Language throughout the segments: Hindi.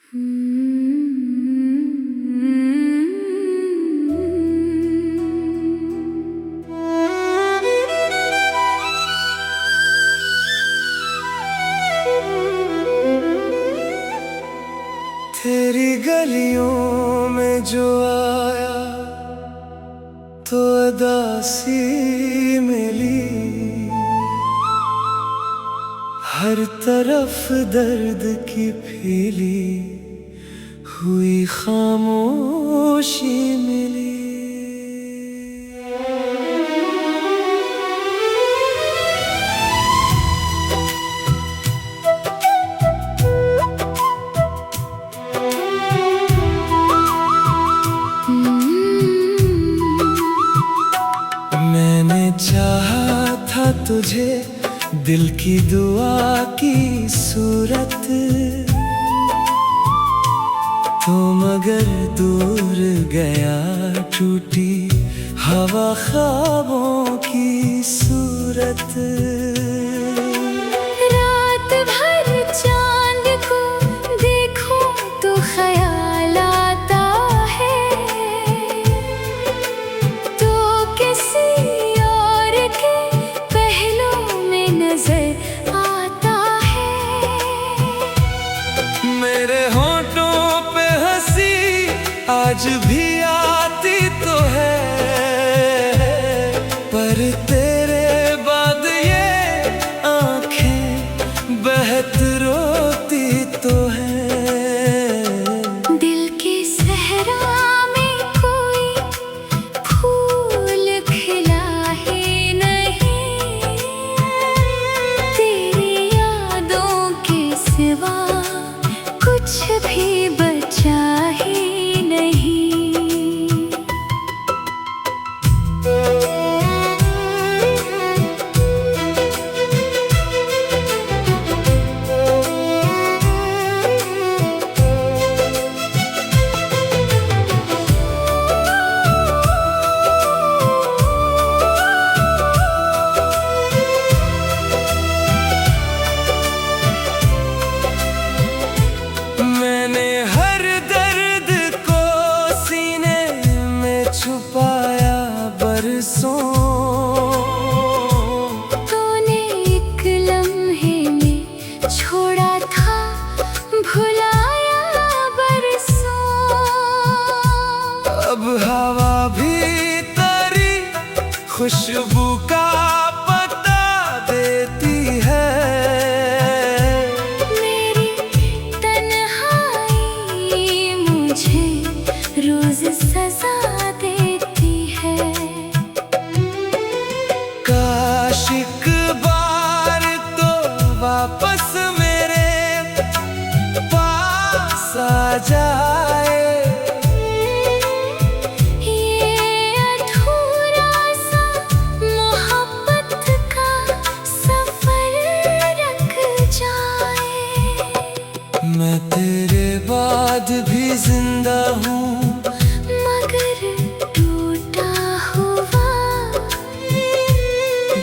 तेरी गलियों में जो आया तो अदासी मिली, हर तरफ दर्द की फीली हुई खामोशी मिली। मैंने चाहा था तुझे दिल की दुआ की सूरत, तो मगर दूर गया टूटी हवा ख्वाबों की सूरत। रात भर चांद को देखूं तो ख्याल आता है, तो किसी और के पहलू में नजर आता है। मेरे होठों पे हंसी आज भी आती तो है, पर तेरे बाद ये आंखें बहत रोती तो है। दिल की सहरा में कोई फूल खिला ही नहीं, तेरी यादों के सिवा कुछ भी बचा ही नहीं। मैंने हर दर्द को सीने में छुपाया बरसों, तूने एक लम्हे में छोड़ा था भुलाया बरसों। अब हवा भी तेरी खुशबू का पता देती है। मेरी तन्हाई मुझे रोज सजा देती है। काश एक बार तो वापस मेरे पास आ जाए, ये अधूरा सा मोहब्बत का सफर रख जाए। मैं तेरे बाद भी जिंदा हूँ मगर टूटा हुआ,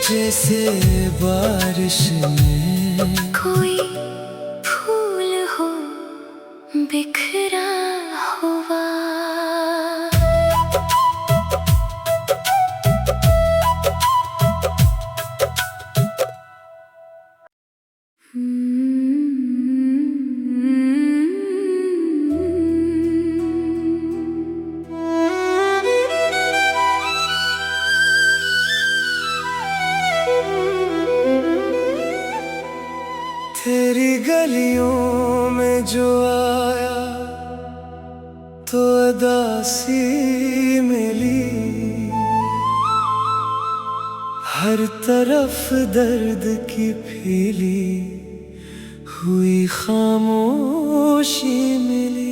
जैसे बारिश में कोई फूल हो बिखरा हुआ। तेरी गलियों में जो आया तो अदासी मिली, हर तरफ दर्द की फीली हुई खामोशी मिली।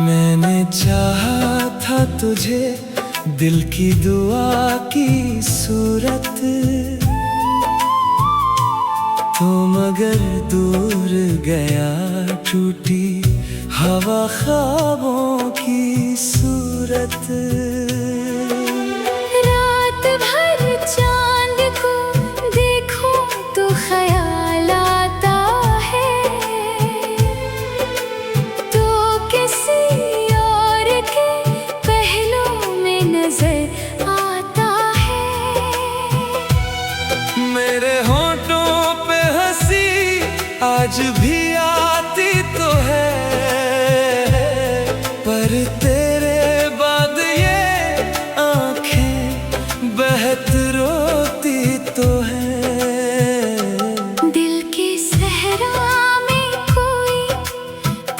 मैंने चाहा था तुझे दिल की दुआ की सूरत, तो मगर दूर गया टूटी हवा ख्वाबों की सूरत। रात भर चांद को देखो तो ख्याल आता है, तो किसी और के पहलू में नजर आता है। मेरे होठों पे हंसी आज भी आती तो है, पर तेरे बाद ये आंखें बहत रोती तो है। दिल की सहरा में कोई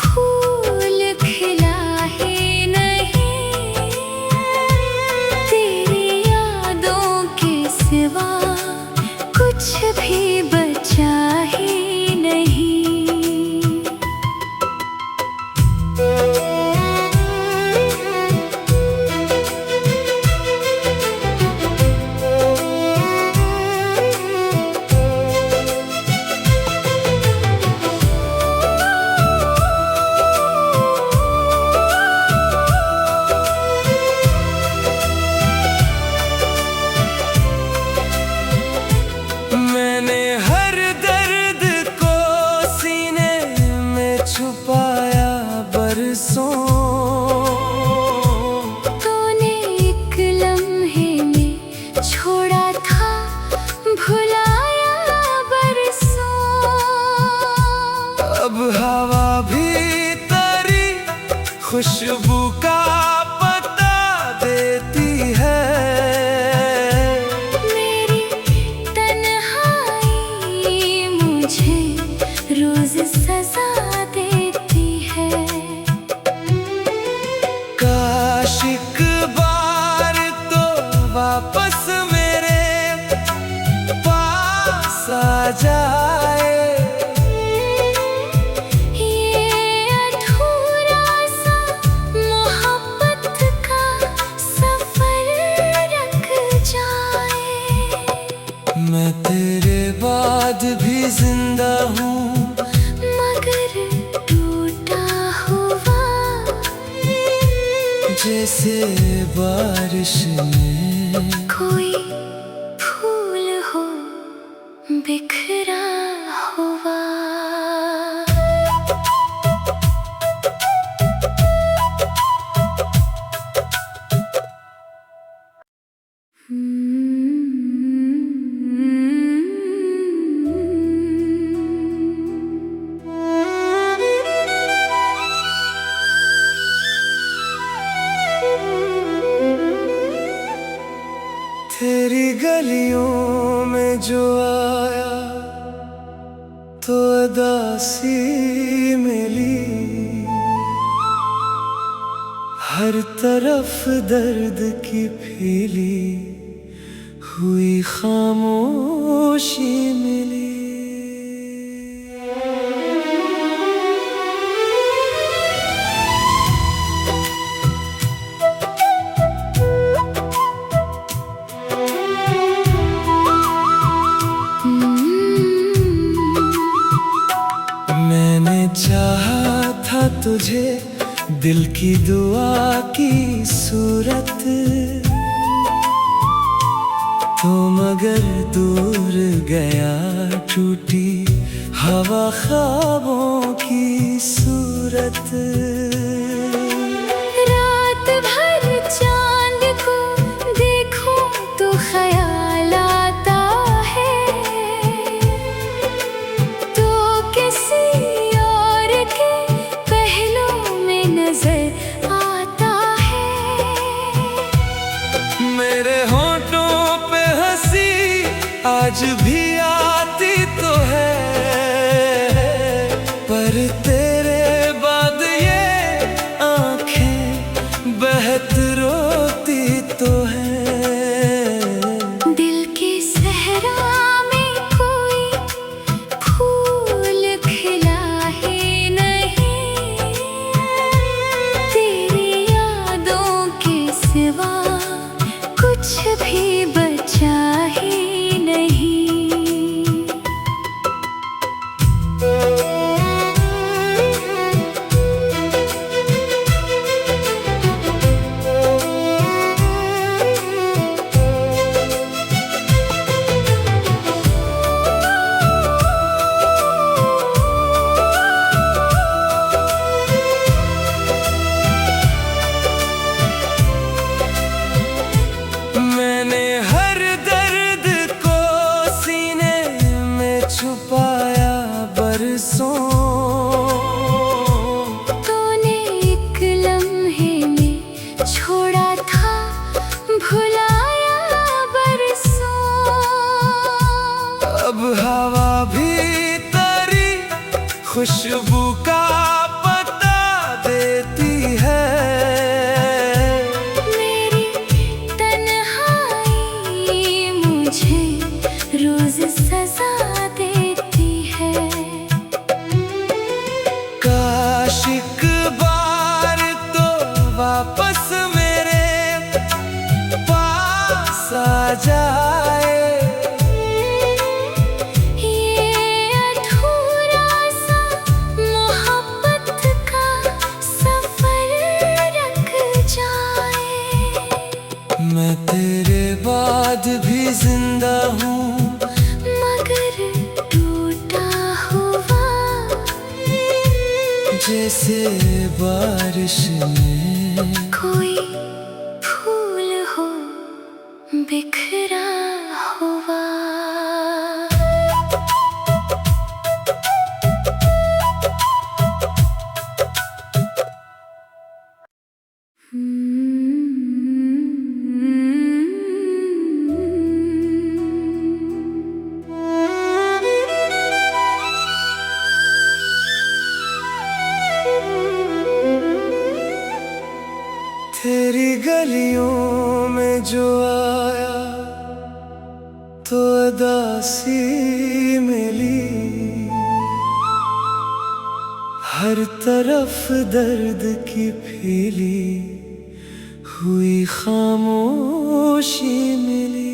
फूल खिला ही नहीं, तेरी यादों के सिवा कुछ भी बचा ही नहीं। मैंने हर दर्द को सीने में छुपाया बरसों, तूने एक लम्हे में छोड़ा था भुलाया बरसों। अब हवा भी तेरी खुशबू का पता देती है। मेरी तन्हाई मुझे रोज सजा देती है। काश एक बार तो वापस मेरे पास आ जाए, ये अधूरा सा मोहब्बत का सफर रख जाए। मैं तेरे बाद भी जिंदा हूँ, मगर टूटा हुआ जैसे बारिश में कोई फूल हो बिखरा हुआ। तेरी गलियों में जो आया तो अदासी मिली, हर तरफ दर्द की फैली हुई खामोशी मिली। मैंने चाहा था तुझे दिल की दुआ की सूरत, तो मगर दूर गया टूटी हवा ख्वाबों की सूरत। रात भर चांद को देखो तो ख्याल आता है, तो किसी और के पहलू में नजर आता है। मेरे होठों पे हंसी आज भी आती तो है, पर तेरे बाद ये आंखें बहत रोती तो है। दिल की सहरा में कोई फूल खिला ही नहीं, तेरी यादों के सिवा कुछ भी बचा ही नहीं। तूने एक लम्हे में छोड़ा था भुलाया बरसों। अब हवा भी तेरी खुशबू का पता देती है। मेरी तन्हाई मुझे रोज सजा देती है। काश एक बार तो वापस मेरे पास आ जाए। ये अधूरा सा मोहब्बत का सफर रख जाए। मैं तेरे बाद भी जिंदा हूँ, मगर टूटा हुआ जैसे बारिश में कोई फूल हो बिखरा हुआ। तेरी गलियों में जो आया तो उदासी मिली। हर तरफ दर्द की फैली हुई खामोशी मिली।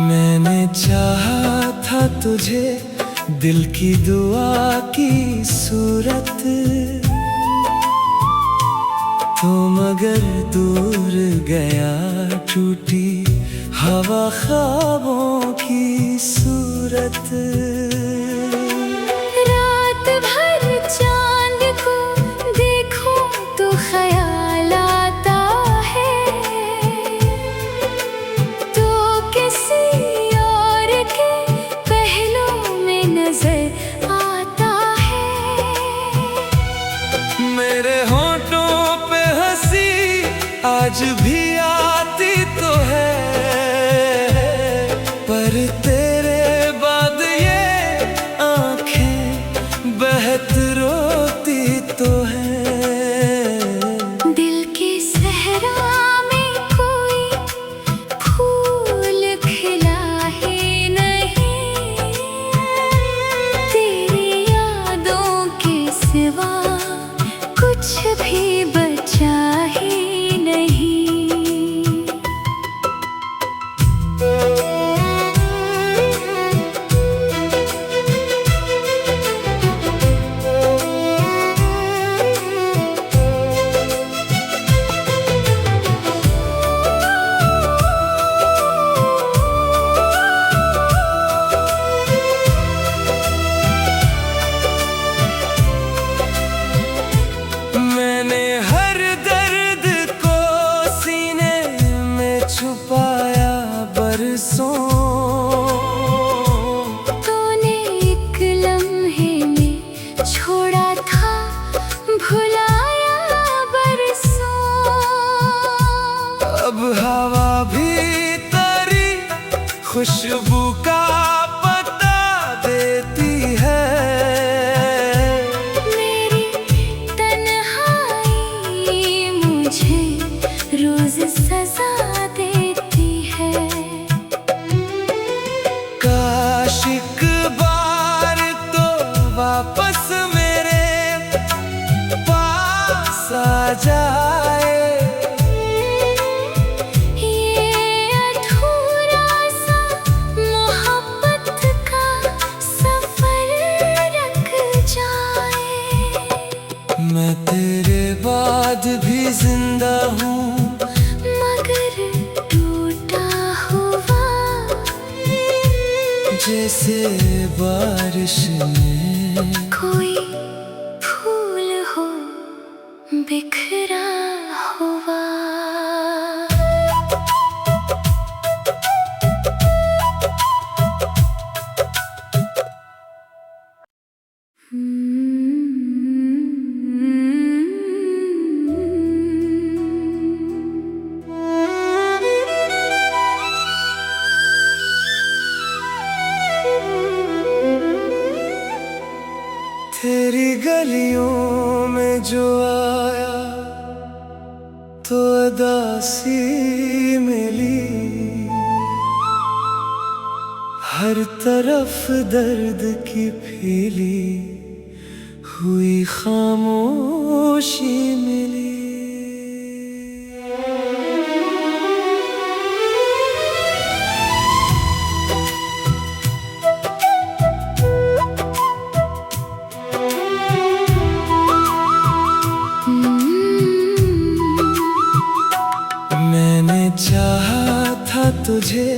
मैंने चाहा था तुझे दिल की दुआ की सूरत, तो मगर दूर गया टूटी हवा ख्वाबों की सूरत। रात भर चांद को देखूं तो ख्याल आता है, तो किसी और के पहलू में नजर आता है। मेरे होठों पे हंसी आज भी आती तो है, पर तेरे बाद ये आंखें बहत रोती तो है। दिल के सहरा में कोई फूल खिला ही नहीं, तेरी यादों के सिवा कुछ भी बचा ही नहीं। मैंने हर दर्द को सीने में छुपाया बरसों। तूने एक लम्हे में छोड़ा था भुलाया बरसों। अब हवा भी तेरी खुशबू का पता देती है। मेरी तन्हाई मुझे रोज सजा देती है। काश एक बार तो वापस मेरे पास आ जाए। ये अधूरा सा मोहब्बत का सफर रख जाए। मैं तेरे बाद भी जिंदा हूँ, मगर टूटा हुआ जैसे बारिश में कोई फूल हो बिखरा हुआ। तेरी गलियों में जो आया तो उदासी मिली, हर तरफ दर्द की फैली हुई खामोशी मिली। मैंने चाहा था तुझे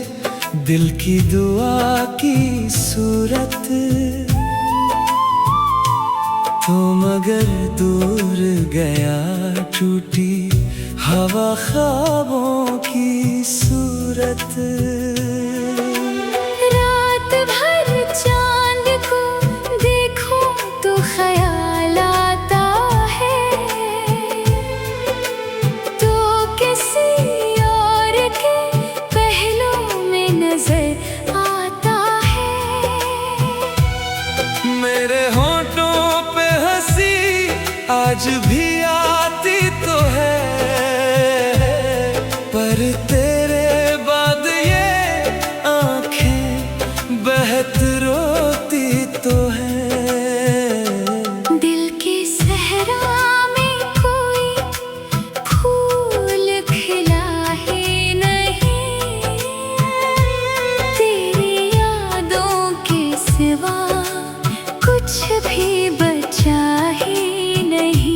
दिल की दुआ की सूरत, तो मगर दूर गया टूटी हवा ख्वाबों की सूरत। रात भर चांद को देखूं तो ख्याल आता है, तो किसी और के पहलू में नजर आता है। मेरे होठों पे हंसी आज भी आती तो है, पर तेरे बाद ये आंखें बहत रोती तो है। दिल की सहरा में कोई फूल खिला ही नहीं, तेरी यादों के सिवा कुछ भी बचा ही नहीं।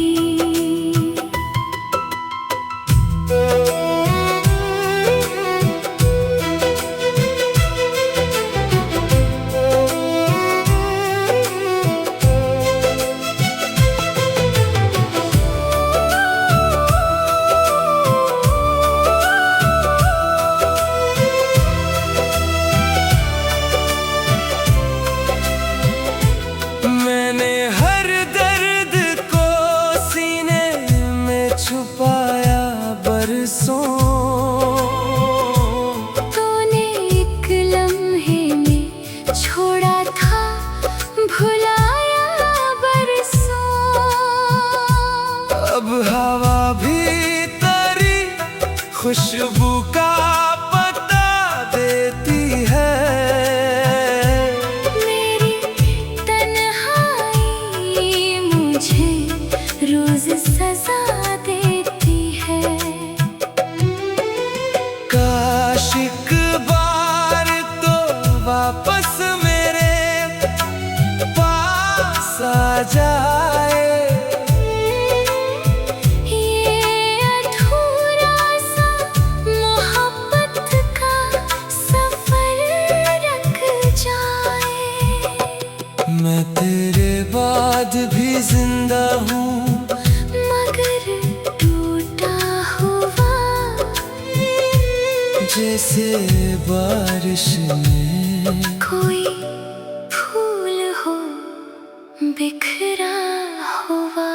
मैंने हर दर्द को सीने में छुपाया बरसों, तूने एक लम्हे में छोड़ा था भुलाया बरसों। अब हवा भी तेरी खुशबू का पता देती है। मेरी तन्हाई मुझे रोज सजा देती है। काश एक बार तो वापस मेरे पास आ जाए, ये अधूरा सा मोहब्बत का सफर रख जाए। मैं तेरे बाद भी जिंदा हूँ मगर टूटा हुआ, जैसे बारिश में कोई फूल हो बिखरा हुआ।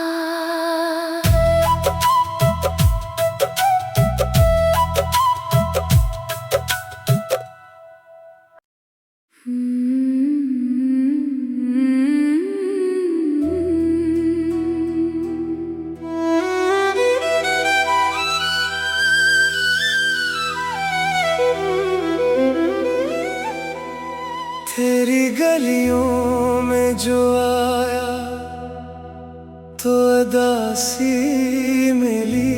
तेरी गलियों में जो आया तो उदासी मिली,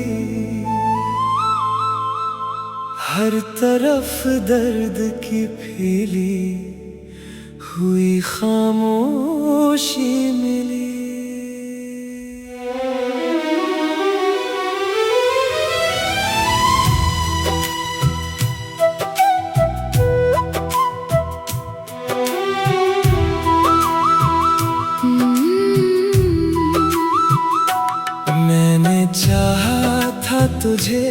हर तरफ दर्द की फैली हुई खामोशी मिली। तुझे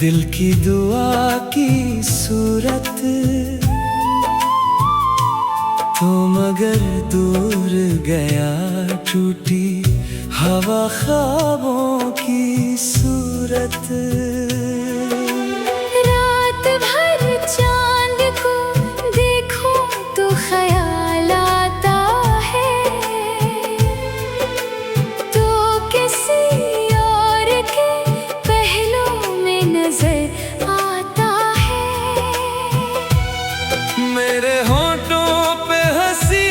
दिल की दुआ की सूरत, तो मगर दूर गया टूटी हवा ख्वाबों की सूरत। रात भर चांद को देखूं तो ख्याल आता है, तो किसी और के पहलू में नजर आता है। मेरे होठों पे हंसी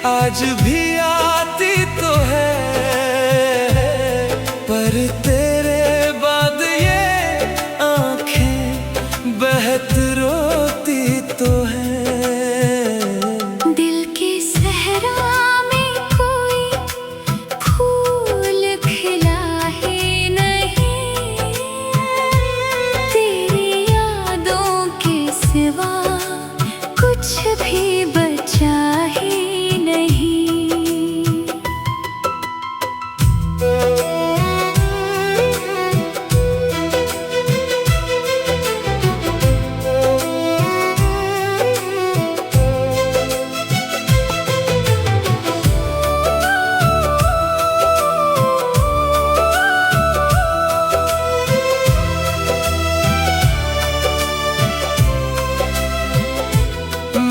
आज भी आती तो है, पर तेरे बाद ये आंखें बहत रोती तो है। दिल की सहरा में कोई फूल खिला ही नहीं, तेरी यादों के सिवा कुछ भी बचा ही नहीं।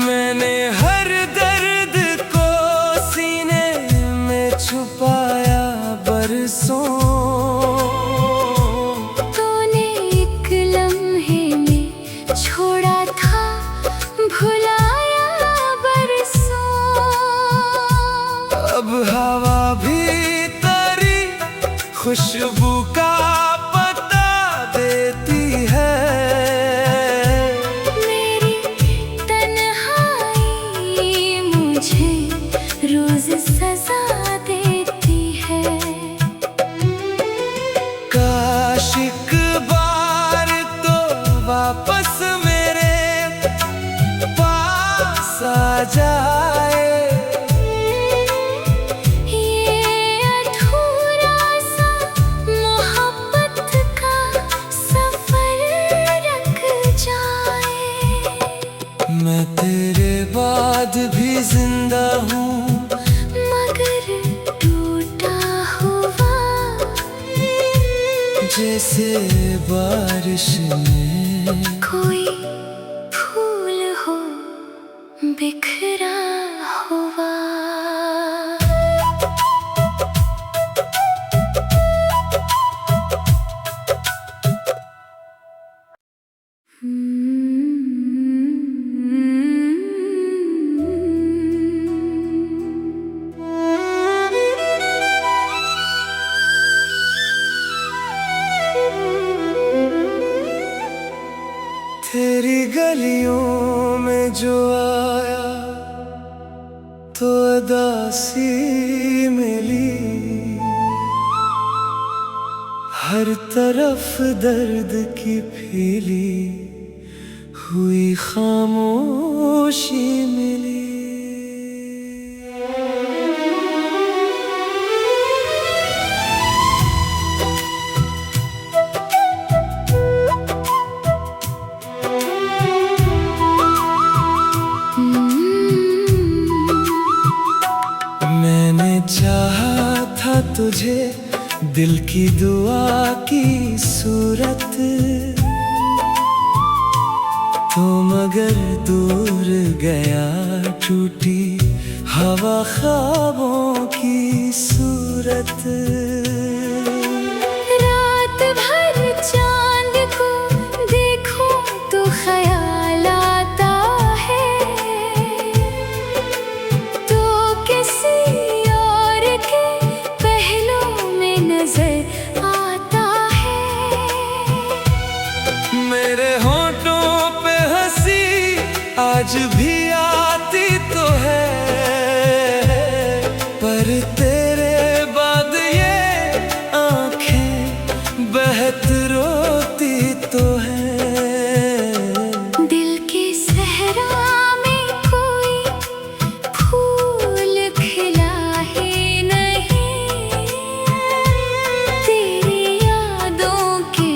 मैंने हर दर्द को सीने में छुपाया बरसों, तूने एक लम्हे में छोड़ा था भुलाया बरसों। अब हवा भी तेरी खुशबू का पता देती है। मेरी तन्हाई मुझे रोज सजा देती है। काश एक बार तो वापस मेरे पास आ जाए, ये अधूरा सा मोहब्बत का सफर रख जाए। मैं तेरे बाद भी जिंदा हूँ, मगर टूटा हुआ, जैसे बारिश में कोई फूल हो बिखरा हुआ। तेरी गलियों में जो आया तो अदासी मिली, हर तरफ दर्द की फैली हुई खामोशी मिली। मैंने चाहा था तुझे दिल की दुआ की सूरत, तो मगर दूर गया टूटी हवा ख्वाबों की सूरत। रात भर चांद को देखूं तो ख्याल आता है, तो किसी और के पहलू में नजर आता है। मेरे होठों पे हंसी आज भी आती तो है, पर तेरे बाद ये आंखें बहत रोती तो है। दिल की सहरा में कोई फूल खिला ही नहीं, तेरी यादों के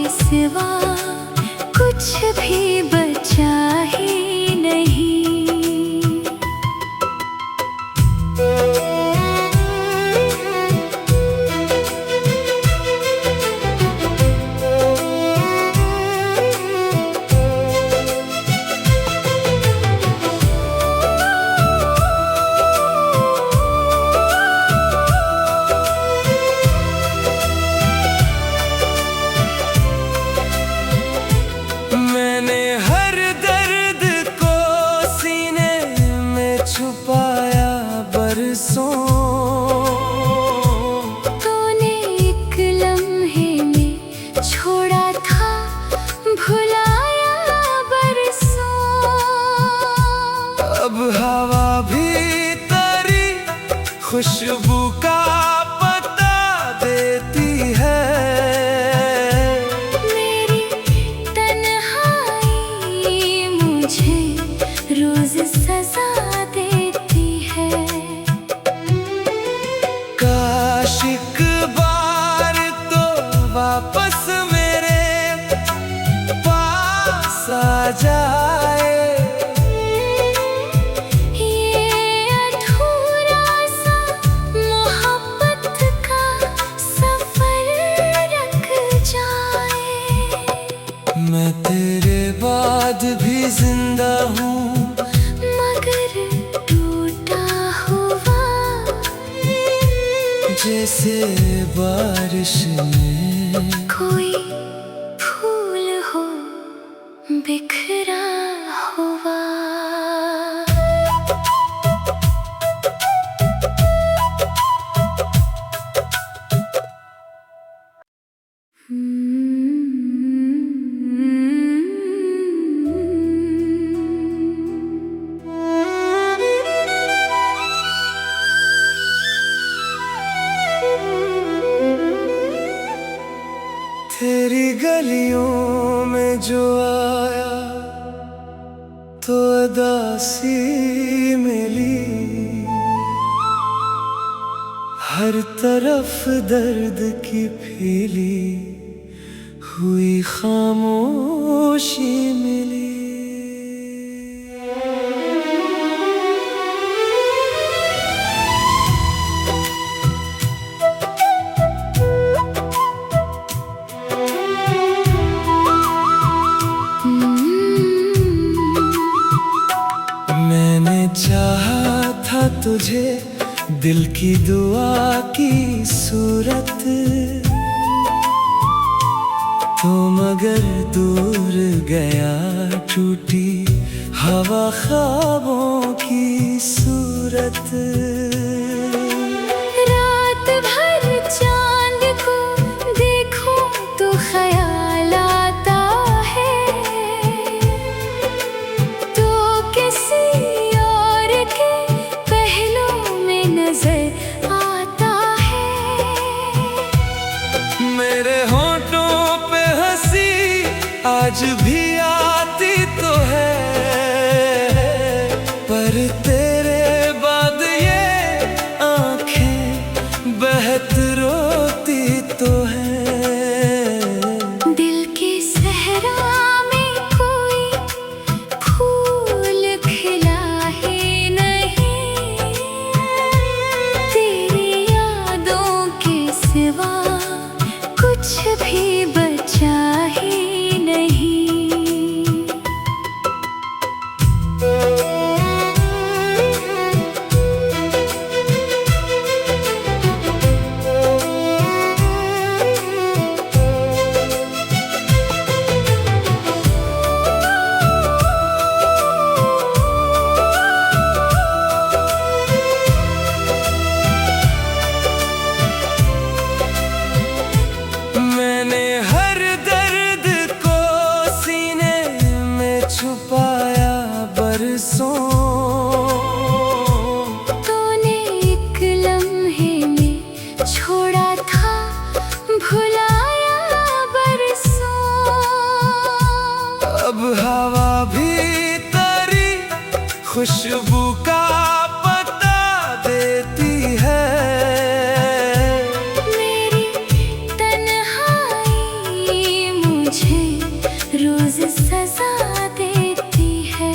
बरसों। तूने एक लम्हे में छोड़ा था भुलाया बरसों। अब हवा भी तेरी खुशबू का पता देती है। मेरी तन्हाई मुझे रोज सजा देती है। काश एक बार तो वापस मेरे पास आ जाए। ये अधूरा सा मोहब्बत का सफर रख जाए। मैं तेरे बाद भी जिंदा हूँ, मगर टूटा हुआ जैसे बारिश में कोई फूल हो बिखरा हुआ। तेरी गलियों में जो आया तो अदासी मिली। हर तरफ दर्द की फीली हुई खामोशी मिली। मैंने चाहा था तुझे दिल की दुआ की सूरत, तो मगर दूर गया टूटी हवा ख्वाबों की सूरत। रात भर चांद को देखूं तो ख्याल आता है, तो किसी और के पहलू में नजर आता है। मेरे होठों पे हंसी आज भी आती तो है, पर तेरे बाद ये आंखें बहत रोती तो है। दिल की सहरा में कोई फूल खिला ही नहीं, तेरी यादों के सिवा कुछ भी बचा ही नहीं। मैंने हर दर्द को सीने में छुपाया बरसों। तूने एक लम्हे में छोड़ा था भुलाया बरसों। अब हवा भी तेरी खुशबू का पता देती है। मेरी तन्हाई मुझे रोज सजा देती है।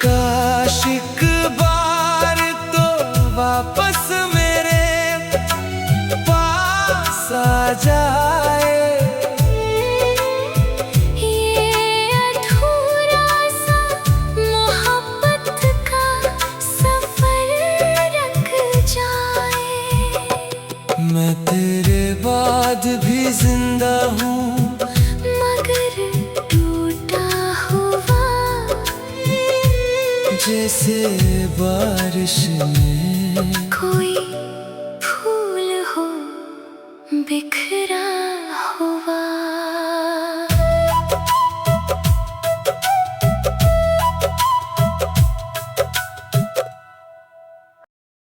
काश एक बार तो वापस मेरे पास आ जाए। ये अधूरा सा मोहब्बत का सफर रख जाए। मैं तेरे बाद भी जिंदा हूँ, मगर टूटा हुआ जैसे बारिश में कोई फूल हो बिखरा।